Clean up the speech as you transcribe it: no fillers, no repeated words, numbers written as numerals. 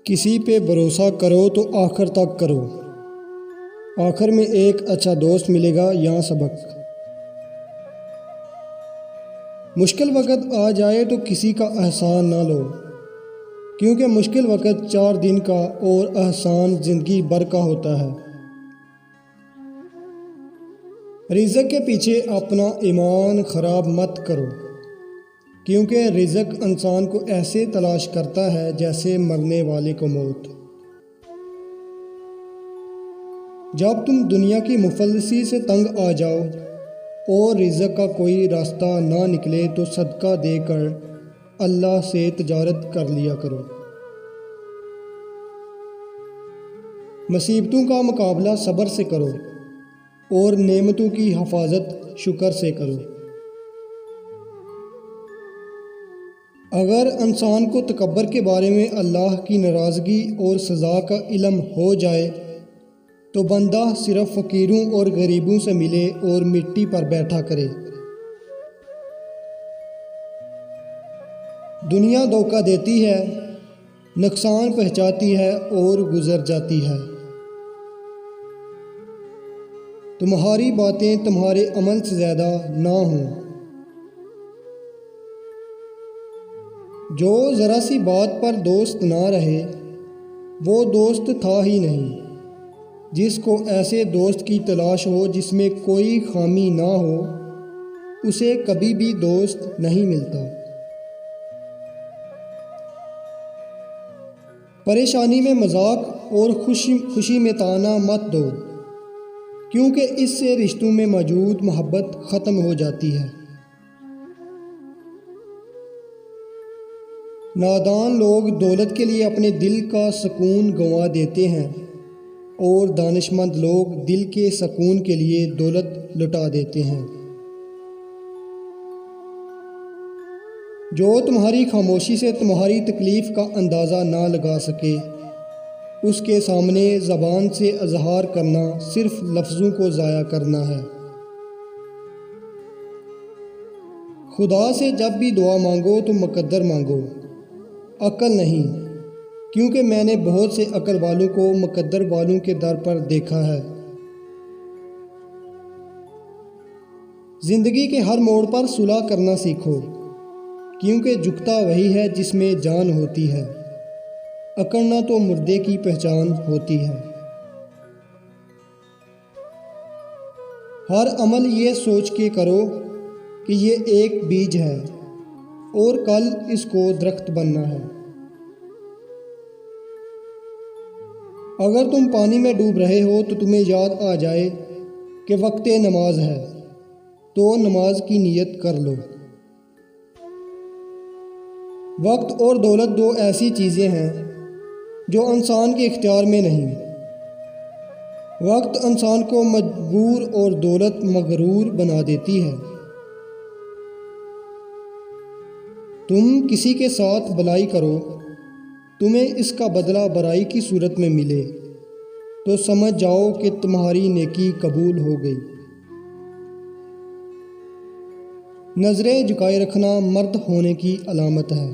کسی پہ بھروسہ کرو تو آخر تک کرو، آخر میں ایک اچھا دوست ملے گا۔ یہاں سبق۔ مشکل وقت آ جائے تو کسی کا احسان نہ لو، کیونکہ مشکل وقت 4 دن کا اور احسان زندگی بھر کا ہوتا ہے۔ رزق کے پیچھے اپنا ایمان خراب مت کرو، کیونکہ رزق انسان کو ایسے تلاش کرتا ہے جیسے مرنے والے کو موت۔ جب تم دنیا کی مفلسی سے تنگ آ جاؤ اور رزق کا کوئی راستہ نہ نکلے تو صدقہ دے کر اللہ سے تجارت کر لیا کرو۔ مصیبتوں کا مقابلہ صبر سے کرو اور نعمتوں کی حفاظت شکر سے کرو۔ اگر انسان کو تکبر کے بارے میں اللہ کی ناراضگی اور سزا کا علم ہو جائے تو بندہ صرف فقیروں اور غریبوں سے ملے اور مٹی پر بیٹھا کرے۔ دنیا دھوکہ دیتی ہے، نقصان پہنچاتی ہے اور گزر جاتی ہے۔ تمہاری باتیں تمہارے عمل سے زیادہ نہ ہوں۔ جو ذرا سی بات پر دوست نہ رہے وہ دوست تھا ہی نہیں۔ جس کو ایسے دوست کی تلاش ہو جس میں کوئی خامی نہ ہو، اسے کبھی بھی دوست نہیں ملتا۔ پریشانی میں مذاق اور خوشی میں طعنہ مت دو، کیونکہ اس سے رشتوں میں موجود محبت ختم ہو جاتی ہے۔ نادان لوگ دولت کے لیے اپنے دل کا سکون گنوا دیتے ہیں اور دانش مند لوگ دل کے سکون کے لیے دولت لٹا دیتے ہیں۔ جو تمہاری خاموشی سے تمہاری تکلیف کا اندازہ نہ لگا سکے، اس کے سامنے زبان سے اظہار کرنا صرف لفظوں کو ضائع کرنا ہے۔ خدا سے جب بھی دعا مانگو تو مقدر مانگو، عقل نہیں، کیونکہ میں نے بہت سے عقل والوں کو مقدر والوں کے در پر دیکھا ہے۔ زندگی کے ہر موڑ پر صلح کرنا سیکھو، کیونکہ جھکتا وہی ہے جس میں جان ہوتی ہے، اکڑنا تو مردے کی پہچان ہوتی ہے۔ ہر عمل یہ سوچ کے کرو کہ یہ ایک بیج ہے اور کل اس کو درخت بننا ہے۔ اگر تم پانی میں ڈوب رہے ہو تو تمہیں یاد آ جائے کہ وقت نماز ہے تو نماز کی نیت کر لو۔ وقت اور دولت 2 ایسی چیزیں ہیں جو انسان کے اختیار میں نہیں۔ وقت انسان کو مجبور اور دولت مغرور بنا دیتی ہے۔ تم کسی کے ساتھ بھلائی کرو، تمہیں اس کا بدلہ برائی کی صورت میں ملے تو سمجھ جاؤ کہ تمہاری نیکی قبول ہو گئی۔ نظریں جھکائے رکھنا مرد ہونے کی علامت ہے۔